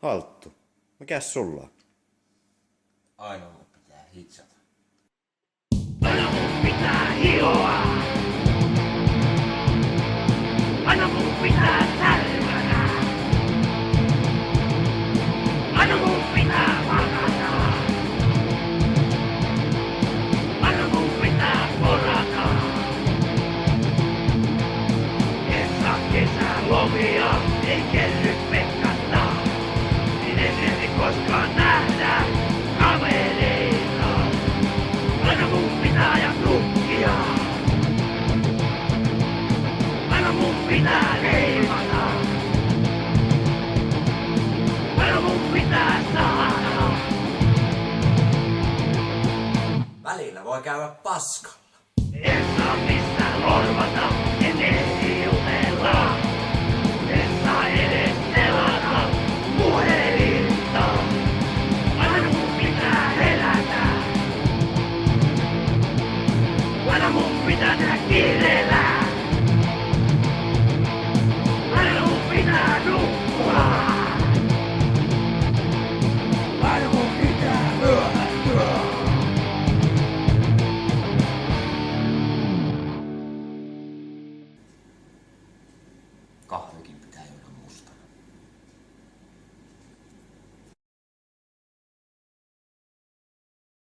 Halttu. Mikäs sulla? Aina mun pitää hitsata. Aina mun pitää hioa. Aina mun pitää tärvätä. Aina mun pitää makata. Aina mun pitää porata. En saa kesälomia, ei kerry pekkasta. En ehdi koskaan nähdä kavereita. Aina mun pitää ja nukkia. Aina mun pitää leimata. Aina mun pitää saada. Välillä voi käydä paskalla. En saa missään lorvata.